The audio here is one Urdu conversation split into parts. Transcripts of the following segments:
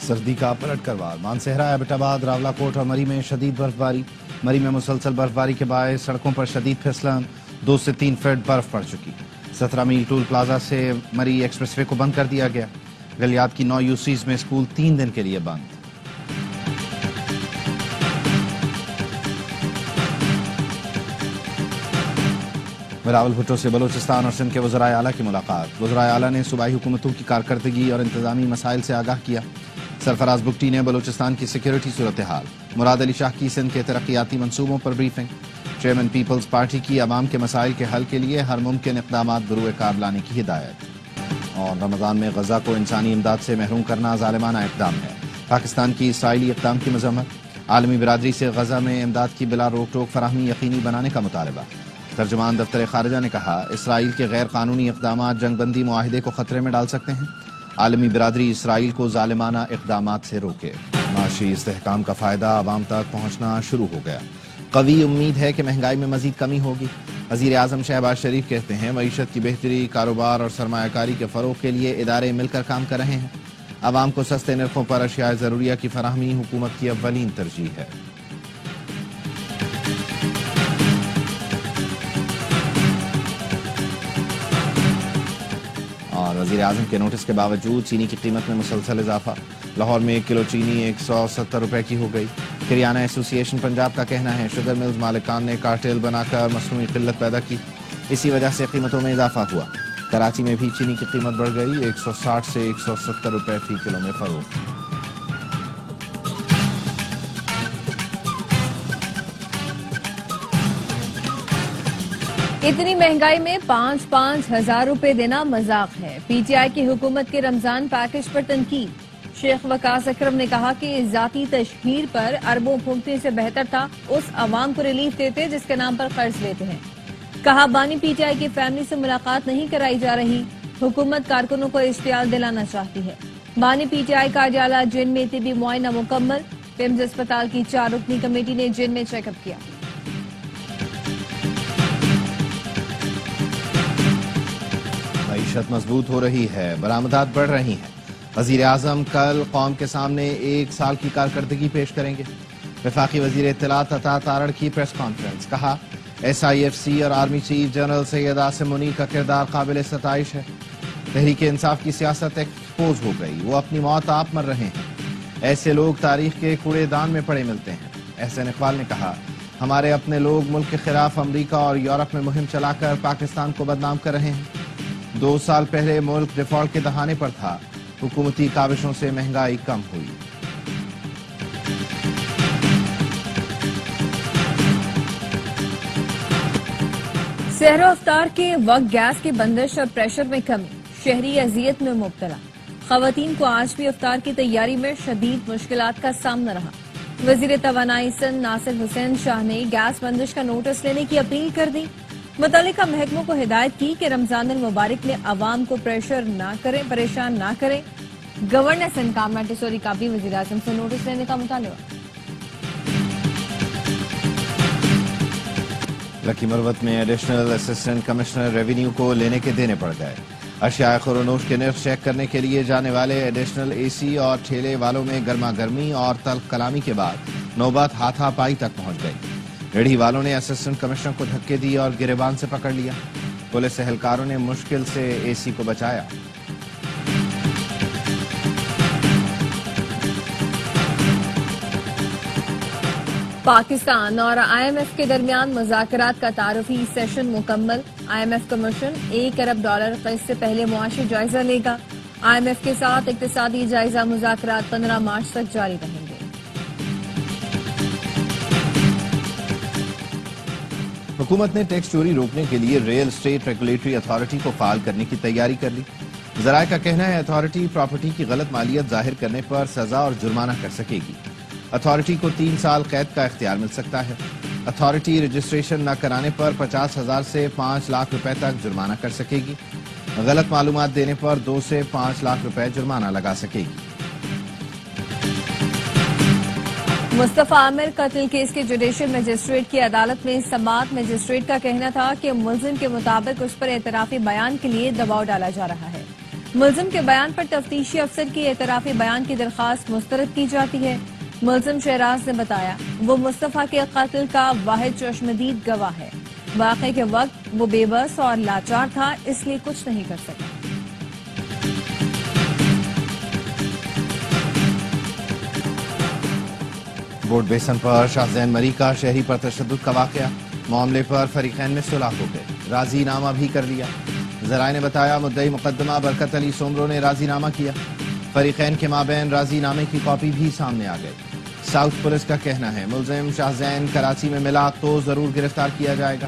سردی کا پلٹ کر وار مانسہرہ ایبٹ آباد راولاکوٹ اور مری میں شدید برفباری مری میں مسلسل برفباری کے باعث سڑکوں پر شدید پھسلن 2 سے 3 فٹ برف پڑ چکی 17 میل ٹول پلازا سے مری ایکسپریس وے کو بند کر دیا گیا گلیات کی 9 یوسیز میں اسکول 3 دن کے لیے بند بلاول بھٹو سے بلوچستان اور سندھ کے وزرائے اعلیٰ کی ملاقات وزرائے اعلیٰ نے صوبائی حکومتوں کی کارکردگی اور انتظامی مسائل سے آگاہ کیا سرفراز بگٹی نے بلوچستان کی سیکیورٹی صورتحال مراد علی شاہ کی سندھ کے ترقیاتی منصوبوں پر بریفنگ چیئرمین پیپلز پارٹی کی عوام کے مسائل کے حل کے لیے ہر ممکن اقدامات بروئے کار لانے کی ہدایت اور رمضان میں غزہ کو انسانی امداد سے محروم کرنا ظالمانہ اقدام ہے پاکستان کی اسرائیلی اقدام کی مذمت عالمی برادری سے غزہ میں امداد کی بلا روک ٹوک فراہمی یقینی بنانے کا مطالبہ ترجمان دفتر خارجہ نے کہا اسرائیل کے غیر قانونی اقدامات جنگ بندی معاہدے کو خطرے میں ڈال سکتے ہیں عالمی برادری اسرائیل کو ظالمانہ اقدامات سے روکے معاشی استحکام کا فائدہ عوام تک پہنچنا شروع ہو گیا قوی امید ہے کہ مہنگائی میں مزید کمی ہوگی وزیر اعظم شہباز شریف کہتے ہیں معیشت کی بہتری کاروبار اور سرمایہ کاری کے فروغ کے لیے ادارے مل کر کام کر رہے ہیں عوام کو سستے نرخوں پر اشیاء ضروریہ کی فراہمی حکومت کی اولین ترجیح ہے اور وزیر اعظم کے نوٹس کے باوجود چینی کی قیمت میں مسلسل اضافہ لاہور میں 1 کلو چینی 170 روپے کی ہو گئی کریانہ ایسوسی ایشن پنجاب کا کہنا ہے شوگر ملز مالکان نے کارٹیل بنا کر مصنوعی قلت پیدا کی اسی وجہ سے قیمتوں میں اضافہ ہوا کراچی میں بھی چینی کی قیمت بڑھ گئی 160 سے 170 روپے فی کلو میں فروخت اتنی مہنگائی میں 5-5 ہزار روپے دینا مذاق ہے پی ٹی آئی کی حکومت کے رمضان پیکج پر تنقید شیخ وقاص اکرم نے کہا کہ ذاتی تشہیر پر اربوں پھونکنے سے بہتر تھا اس عوام کو ریلیف دیتے جس کے نام پر قرض لیتے ہیں کہا بانی پی ٹی آئی کی فیملی سے ملاقات نہیں کرائی جا رہی حکومت کارکنوں کو اشتعال دلانا چاہتی ہے بانی پی ٹی آئی کا اجالہ جن میں طبی معائنہ مکمل پیمز اسپتال کی 4 رکنی کمیٹی نے جن میں چیک اپ کیا معیشت مضبوط ہو رہی ہے برآمدات بڑھ رہی ہیں وزیر اعظم کل قوم کے سامنے 1 سال کی کارکردگی پیش کریں گے وفاقی وزیر اطلاعات عطا تارڑ کی پریس کانفرنس کہا ایس آئی ایف سی اور army chief general Syed Asim Munir کا کردار قابل ستائش ہے تحریک انصاف کی سیاست ایکسپوز ہو گئی وہ اپنی موت آپ مر رہے ہیں ایسے لوگ تاریخ کے کوڑے دان میں پڑے ملتے ہیں احسن اقبال نے کہا ہمارے اپنے لوگ ملک کے خلاف امریکہ اور یورپ میں مہم چلا کر پاکستان کو بدنام کر رہے ہیں 2 سال پہلے ملک ڈیفالٹ کے دہانے پر تھا حکومتی کاوشوں سے مہنگائی کم ہوئی سحر و افطار کے وقت گیس کی بندش اور پریشر میں کمی شہری اذیت میں مبتلا خواتین کو آج بھی افطار کی تیاری میں شدید مشکلات کا سامنا رہا وزیر توانائی سندھ ناصر حسین شاہ نے گیس بندش کا نوٹس لینے کی اپیل کر دی متعلقہ محکموں کو ہدایت کی کہ رمضان المبارک میں عوام کو پریشان نہ کریں گورنر سندھ کامران ٹیسوری کا بھی وزیر اعظم سے نوٹس لینے کا مطالبہ لکی مروت میں ایڈیشنل اسسٹنٹ کمشنر ریونیو کو لینے کے دینے پڑ گئے اشیاء خورونوش کے نرخ چیک کرنے کے لیے جانے والے ایڈیشنل اے سی اور ٹھیلے والوں میں گرما گرمی اور تلخ کلامی کے بعد نوبت ہاتھا پائی تک پہنچ گئی ریڑھی والوں نے اسسٹنٹ کمشنر کو دھکے دی اور گریبان سے پکڑ لیا پولیس اہلکاروں نے مشکل سے اے سی کو بچایا پاکستان اور آئی ایم ایف کے درمیان مذاکرات کا تعارفی سیشن مکمل آئی ایم ایف کمیشن $1 ارب قرض سے پہلے معاشی جائزہ لے گا آئی ایم ایف کے ساتھ اقتصادی جائزہ مذاکرات 15 مارچ تک جاری رہیں گے حکومت نے ٹیکس چوری روکنے کے لیے ریل اسٹیٹ ریگولیٹری اتھارٹی کو فعال کرنے کی تیاری کر لی ذرائع کا کہنا ہے اتھارٹی پراپرٹی کی غلط مالیت ظاہر کرنے پر سزا اور جرمانہ کر سکے گی اتھارٹی کو 3 سال قید کا اختیار مل سکتا ہے اتھارٹی رجسٹریشن نہ کرانے پر 50,000 سے 5 لاکھ روپے تک جرمانہ کر سکے گی غلط معلومات دینے پر 2 سے 5 لاکھ روپے جرمانہ لگا سکے گی مصطفیٰ عامر قتل کیس کے جوڈیشل مجسٹریٹ کی عدالت میں سماعت مجسٹریٹ کا کہنا تھا کہ ملزم کے مطابق اس پر اعترافی بیان کے لیے دباؤ ڈالا جا رہا ہے ملزم کے بیان پر تفتیشی افسر کی اعترافی بیان کی درخواست مسترد کی جاتی ہے۔ ملزم شہراز نے بتایا وہ مصطفیٰ کے قتل کا واحد چشمدید گواہ ہے۔ واقعے کے وقت وہ بے بس اور لاچار تھا، اس لیے کچھ نہیں کر سکا۔ بورڈ بیسن پر شاہ زین مری کا شہری پر تشدد کا واقعہ، معاملے پر فریقین میں صلح ہو گئے، راضی نامہ بھی کر لیا۔ ذرائع نے بتایا مدعی مقدمہ برکت علی سومرو نے راضی نامہ کیا، فریقین کے مابین راضی نامے کی کاپی بھی سامنے آ گئی۔ ساؤتھ پولیس کا کہنا ہے ملزم شاہ زین کراچی میں ملا تو ضرور گرفتار کیا جائے گا،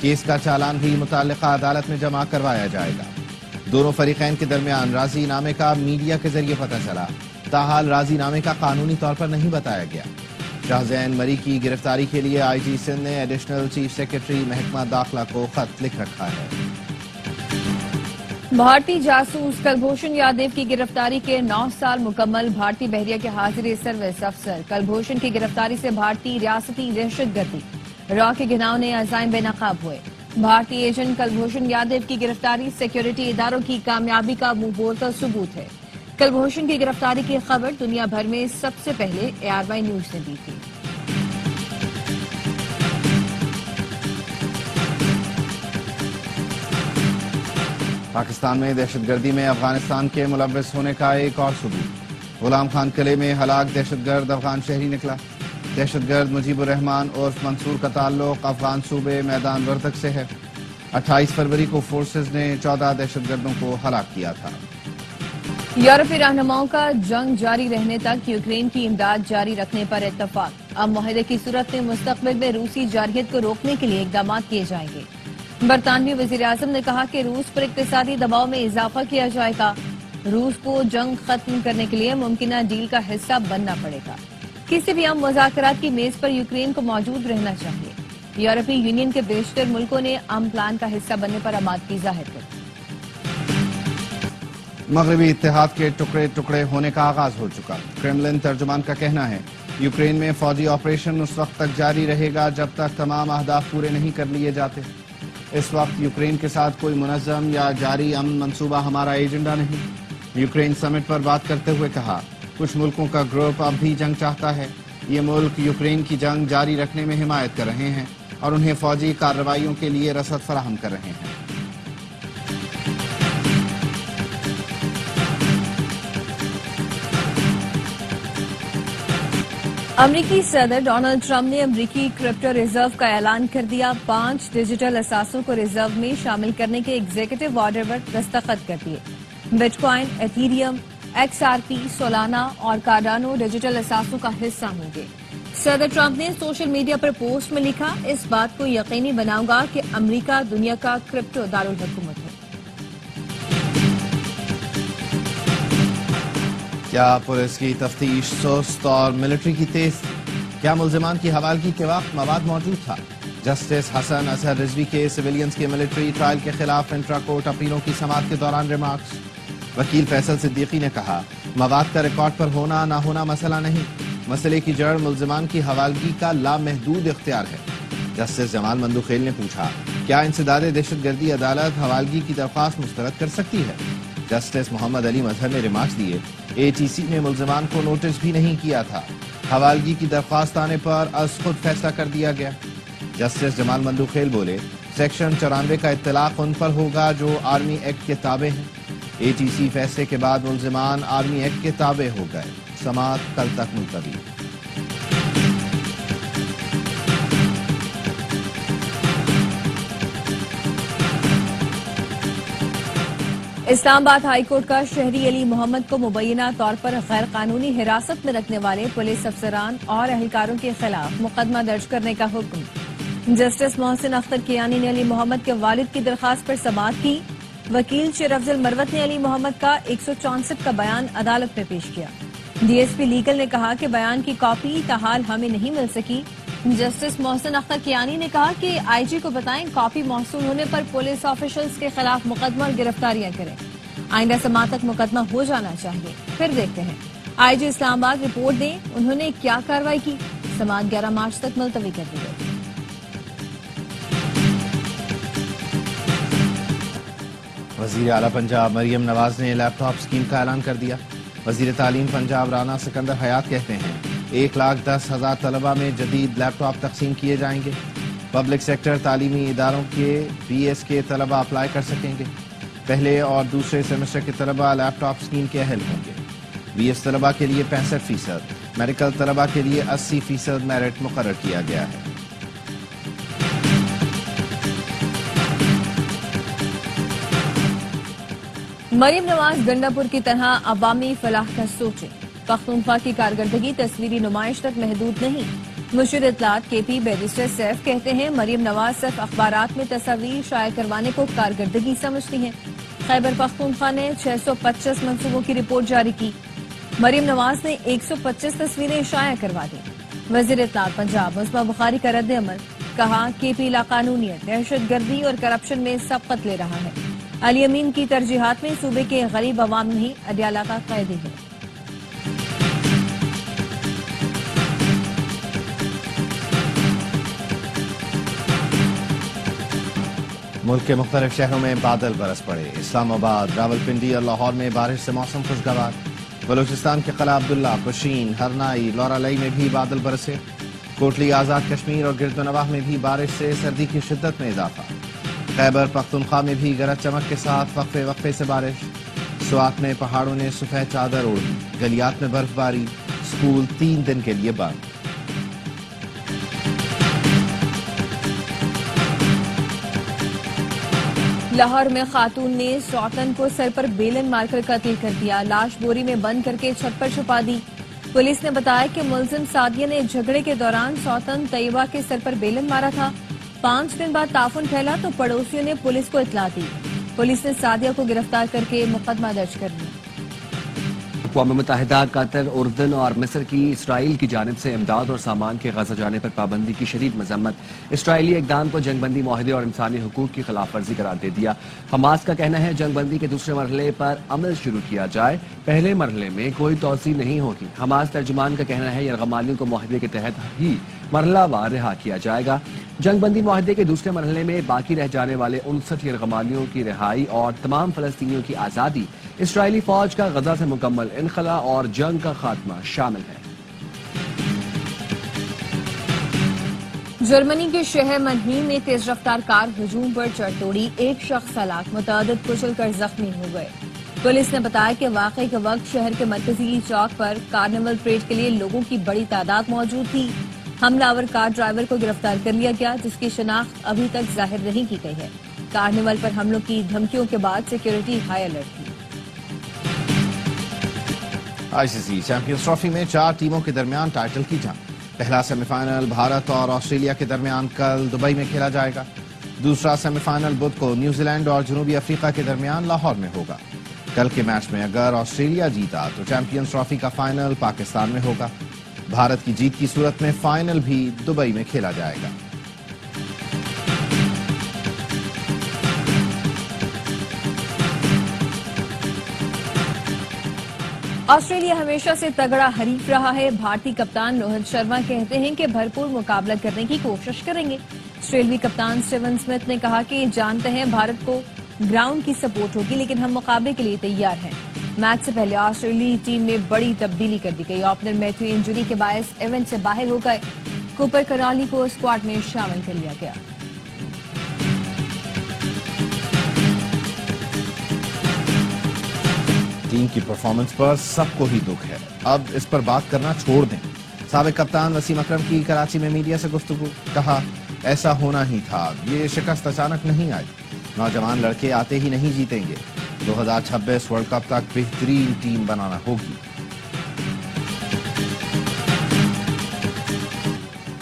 کیس کا چالان بھی متعلقہ عدالت میں جمع کروایا جائے گا۔ دونوں فریقین کے درمیان راضی نامے کا میڈیا کے ذریعے پتہ چلا، تاحال راضی نامے کا قانونی طور پر نہیں بتایا گیا۔ شاہ زین مری کی گرفتاری کے لیے آئی جی سندھ نے ایڈیشنل چیف سیکرٹری محکمہ داخلہ کو خط لکھ رکھا ہے۔ بھارتی جاسوس کلبھوشن یادیو کی گرفتاری کے 9 سال مکمل، بھارتی بحریہ کے حاضر سروس افسر کلبھوشن کی گرفتاری سے بھارتی ریاستی دہشت گردی را کے گھناؤنے عزائم بے نقاب ہوئے۔ بھارتی ایجنٹ کلبھوشن یادیو کی گرفتاری سیکیورٹی اداروں کی کامیابی کا منہ بولتا ثبوت ہے۔ کلبھوشن کی گرفتاری کی خبر دنیا بھر میں سب سے پہلے ARY نیوز نے دی تھی۔ پاکستان میں دہشت گردی میں افغانستان کے ملوث ہونے کا ایک اور ثبوت، غلام خان قلعے میں ہلاک دہشت گرد افغان شہری نکلا۔ دہشت گرد مجیب الرحمان عرف منصور کا تعلق افغان صوبے میدان وردک سے ہے۔ 28 فروری کو فورسز نے 14 دہشت گردوں کو ہلاک کیا تھا۔ یورپی رہنماؤں کا جنگ جاری رہنے تک یوکرین کی امداد جاری رکھنے پر اتفاق، اب معاہدے کی صورت میں مستقبل میں روسی جارحیت کو روکنے کے لیے اقدامات کیے جائیں گے۔ برطانوی وزیر اعظم نے کہا کہ روس پر اقتصادی دباؤ میں اضافہ کیا جائے گا، روس کو جنگ ختم کرنے کے لیے ممکنہ ڈیل کا حصہ بننا پڑے گا، کسی بھی امن مذاکرات کی میز پر یوکرین کو موجود رہنا چاہیے۔ یورپی یونین کے بیشتر ملکوں نے امن پلان کا حصہ بننے پر آمادگی ظاہر کی۔ مغربی اتحاد کے ٹکڑے ٹکڑے ہونے کا آغاز ہو چکا، کرملن ترجمان کا کہنا ہے یوکرین میں فوجی آپریشن اس وقت تک جاری رہے گا جب تک تمام اہداف پورے نہیں کر لیے جاتے۔ اس وقت یوکرین کے ساتھ کوئی منظم یا جاری امن منصوبہ ہمارا ایجنڈا نہیں۔ یوکرین سمٹ پر بات کرتے ہوئے کہا کچھ ملکوں کا گروپ اب بھی جنگ چاہتا ہے، یہ ملک یوکرین کی جنگ جاری رکھنے میں حمایت کر رہے ہیں اور انہیں فوجی کارروائیوں کے لیے رسد فراہم کر رہے ہیں۔ امریکی صدر ڈونلڈ ٹرمپ نے امریکی کرپٹو ریزرو کا اعلان کر دیا، 5 ڈیجیٹل اثاثوں کو ریزرو میں شامل کرنے کے ایگزیکٹو آرڈر پر دستخط کر دیے۔ بٹ کوائن، ایتھیریم، XRP، سولانا اور کارڈانو ڈیجیٹل اثاثوں کا حصہ ہوں گے۔ صدر ٹرمپ نے سوشل میڈیا پر پوسٹ میں لکھا، اس بات کو یقینی بناؤں گا کہ امریکہ دنیا کا کرپٹو دارالحکومت ہے۔ کیا پولیس کی تفتیش سست اور ملٹری کی تیز؟ کیا ملزمان کی حوالگی کے وقت مواد موجود تھا؟ جسٹس حسن اظہر رضوی کے سویلینز کے ملٹری ٹرائل کے خلاف انٹرا کورٹ اپیلوں کی سماعت کے دوران ریمارکس۔ وکیل فیصل صدیقی نے کہا مواد کا ریکارڈ پر ہونا نہ ہونا مسئلہ نہیں، مسئلے کی جڑ ملزمان کی حوالگی کا لامحدود اختیار ہے۔ جسٹس جمال مندوخیل نے پوچھا کیا انسداد دہشت گردی عدالت حوالگی کی درخواست مسترد کر سکتی ہے؟ جسٹس محمد علی مظہر نے ریمارکس دیے ATC نے ملزمان کو نوٹس بھی نہیں کیا تھا، حوالگی کی درخواست آنے پر از خود فیصلہ کر دیا گیا۔ جسٹس جمال مندوخیل بولے سیکشن 94 کا اطلاق ان پر ہوگا جو آرمی ایکٹ کے تابع ہیں۔ ATC فیصلے کے بعد ملزمان آرمی ایکٹ کے تابع ہو گئے۔ سماعت کل تک ملتوی۔ اسلام آباد ہائی کورٹ کا شہری علی محمد کو مبینہ طور پر غیر قانونی حراست میں رکھنے والے پولیس افسران اور اہلکاروں کے خلاف مقدمہ درج کرنے کا حکم۔ جسٹس محسن اختر کیانی نے علی محمد کے والد کی درخواست پر سماعت کی۔ وکیل شیر افضل مروت نے علی محمد کا 164 کا بیان عدالت میں پیش کیا۔ DSP لیگل نے کہا کہ بیان کی کاپی تاحال ہمیں نہیں مل سکی۔ جسٹس محسن اختر کیانی نے کہا کہ IG کو بتائیں کاپی موصول ہونے پر پولیس آفیشلز کے خلاف مقدمہ اور گرفتاریاں کریں۔ آئندہ سماعت تک مقدمہ ہو جانا چاہیے، پھر دیکھتے ہیں۔ IG اسلام آباد رپورٹ دیں انہوں نے کیا کارروائی کی۔ سماعت 11 مارچ تک ملتوی کر دی گئی۔ وزیر اعلیٰ پنجاب مریم نواز نے لیپ ٹاپ اسکیم کا اعلان کر دیا۔ وزیر تعلیم پنجاب رانا سکندر حیات کہتے ہیں 1,10,000 طلبہ میں جدید لیپ ٹاپ تقسیم کیے جائیں گے۔ پبلک سیکٹر تعلیمی اداروں کے BS کے طلبہ اپلائی کر سکیں گے۔ پہلے اور دوسرے سیمسٹر کے طلبہ لیپ ٹاپ اسکیم کے اہل ہوں گے۔ BS طلبہ کے لیے 65%، میڈیکل طلبہ کے لیے 80% میرٹ مقرر کیا گیا ہے۔ مریم نواز گنڈاپور کی طرح عوامی فلاح کا سوچیں۔ پختونخوا کی کارکردگی تصویری نمائش تک محدود نہیں۔ مشیر اطلاعات KP بیرسٹر سیف کہتے ہیں مریم نواز صرف اخبارات میں تصاویر شائع کروانے کو کارکردگی سمجھتی ہیں۔ خیبر پختونخوا نے 625 منصوبوں کی رپورٹ جاری کی۔ مریم نواز نے 125 تصویریں شائع کروا دی۔ وزیر اطلاعات پنجاب مصباح بخاری کا رد عمل، کہا KP لاقانونیت، دہشت گردی اور کرپشن میں سبقت لے رہا ہے۔ علی امین کی ترجیحات میں صوبے کے غریب عوام نہیں اڈیالہ کا قیدی ہے۔ ملک کے مختلف شہروں میں بادل برس پڑے۔ اسلام آباد، راولپنڈی اور لاہور میں بارش سے موسم خوشگوار۔ بلوچستان کے قلعہ عبداللہ، پشین، ہرنائی، لورالائی میں بھی بادل برسے۔ کوٹلی آزاد کشمیر اور گرد و نواح میں بھی بارش سے سردی کی شدت میں اضافہ۔ خیبر پختونخوا میں بھی گرج چمک کے ساتھ وقفے وقفے سے بارش۔ سوات میں پہاڑوں نے سفید چادر اوڑھ لی، گلیات میں برف باری، اسکول 3 دن کے لیے بند۔ لاہور میں خاتون نے سوتن کو سر پر بیلن مار کر قتل کر دیا، لاش بوری میں بند کر کے چھت پر چھپا دی۔ پولیس نے بتایا کہ ملزم سعدیہ نے جھگڑے کے دوران سوتن طیبہ کے سر پر بیلن مارا تھا۔ 5 دن بعد تعفن پھیلا تو پڑوسیوں نے پولیس کو اطلاع دی۔ پولیس نے سعدیہ کو گرفتار کر کے مقدمہ درج کر لیا۔ اقوام متحدہ، قطر، اردن اور مصر کی اسرائیل کی جانب سے امداد اور سامان کے غزہ جانے پر پابندی کی شدید مذمت۔ اسرائیلی اقدام کو جنگ بندی معاہدے اور انسانی حقوق کی خلاف ورزی قرار دے دیا۔ حماس کا کہنا ہے جنگ بندی کے دوسرے مرحلے پر عمل شروع کیا جائے، پہلے مرحلے میں کوئی توسیع نہیں ہوگی۔ حماس ترجمان کا کہنا ہے یرغمالیوں کو معاہدے کے تحت ہی مرحلہ وار رہا کیا جائے گا۔ جنگ بندی معاہدے کے دوسرے مرحلے میں باقی رہ جانے والے 59 یرغمالیوں کی رہائی اور تمام فلسطینیوں کی آزادی، اسرائیلی فوج کا غزہ سے مکمل انخلا اور جنگ کا خاتمہ شامل ہے۔ جرمنی کے شہر منہیم میں تیز رفتار کار ہجوم پر چڑھ توڑی، ایک شخص ہلاک، متعدد کچل کر زخمی ہو گئے۔ پولیس نے بتایا کہ واقعے کے وقت شہر کے مرکزی چوک پر کارنیول پریڈ کے لیے لوگوں کی بڑی تعداد موجود تھی۔ حملہ آور کار ڈرائیور کو گرفتار کر لیا گیا، جس کی شناخت ابھی تک ظاہر نہیں کی گئی ہے۔ کارنیول پر حملوں کی دھمکیوں کے بعد سیکیورٹی ہائی الرٹ تھی۔ ICC چیمپئنز ٹرافی میں 4 ٹیموں کے درمیان ٹائٹل کی جنگ۔ پہلا سیمی فائنل بھارت اور آسٹریلیا کے درمیان کل دبئی میں کھیلا جائے گا۔ دوسرا سیمی فائنل بدھ کو نیوزی لینڈ اور جنوبی افریقہ کے درمیان لاہور میں ہوگا۔ کل کے میچ میں اگر آسٹریلیا جیتا تو چیمپئنز ٹرافی کا فائنل پاکستان میں ہوگا۔ بھارت کی جیت کی صورت میں فائنل بھی دبئی میں کھیلا جائے گا۔ آسٹریلیا ہمیشہ سے تگڑا حریف رہا ہے۔ بھارتی کپتان روہت شرما کہتے ہیں کہ بھرپور مقابلہ کرنے کی کوشش کریں گے۔ آسٹریلوی کپتان اسٹیون اسمتھ نے کہا کہ جانتے ہیں بھارت کو گراؤنڈ کی سپورٹ ہوگی، لیکن ہم مقابلے کے لیے تیار ہیں۔ میچ سے پہلے آسٹریلوی ٹیم میں بڑی تبدیلی کر دی گئی۔ اوپنر میتھیو انجری کے باعث ایونٹ سے باہر ہو گئے۔ کوپر کرالی کو اسکواڈ میں شامل کر لیا گیا۔ ٹیم کی پرفارمنس پر سب کو ہی دکھ ہے، اب اس پر بات کرنا چھوڑ دیں۔ سابق کپتان وسیم اکرم کی کراچی میں میڈیا سے گفتگو، کہا ایسا ہونا ہی تھا، یہ شکست اچانک نہیں آئی، نوجوان لڑکے آتے ہی نہیں جیتیں گے، 2026 ورلڈ کپ تک بہترین ٹیم بنانا ہوگی۔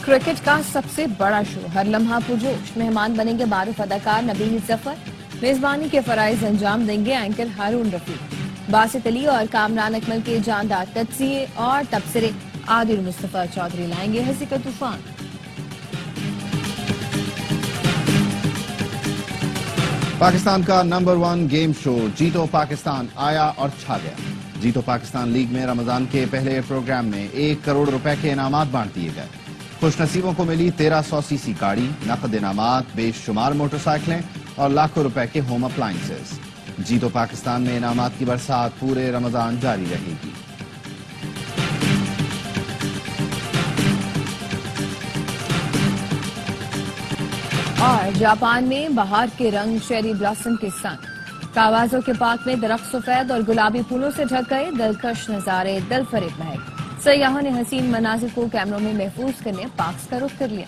کرکٹ کا سب سے بڑا شو، ہر لمحہ پرجوش، مہمان بنیں گے معروف اداکار نبیل ظفر، میزبانی کے فرائض انجام دیں گے اینکر ہارون رفیق، باسط علی اور کامران اکمل کے جاندار تجزیے اور تبصرے، عادل مصطفیٰ چودھری لائیں گے ہنسی کا طوفان۔ پاکستان کا نمبر 1 گیم شو جیتو پاکستان آیا اور چھا گیا۔ جیتو پاکستان لیگ میں رمضان کے پہلے پروگرام میں 1 کروڑ روپے کے انعامات بانٹ دیے گئے۔ خوش نصیبوں کو ملی 1300 cc گاڑی، نقد انعامات، بے شمار موٹر سائیکلیں اور لاکھوں روپے کے ہوم اپلائنسز۔ جی تو پاکستان میں انعامات کی برسات پورے رمضان جاری رہے گی۔ اور جاپان میں بہار کے رنگ چیری بلاسم کے سنگ، کاوازوں کے پارک میں درخت سفید اور گلابی پھولوں سے ڈھک گئے، دلکش نظارے، دل فریب مہک۔ سیاحوں نے حسین مناظر کو کیمروں میں محفوظ کرنے پارکس کا رخ کر لیا۔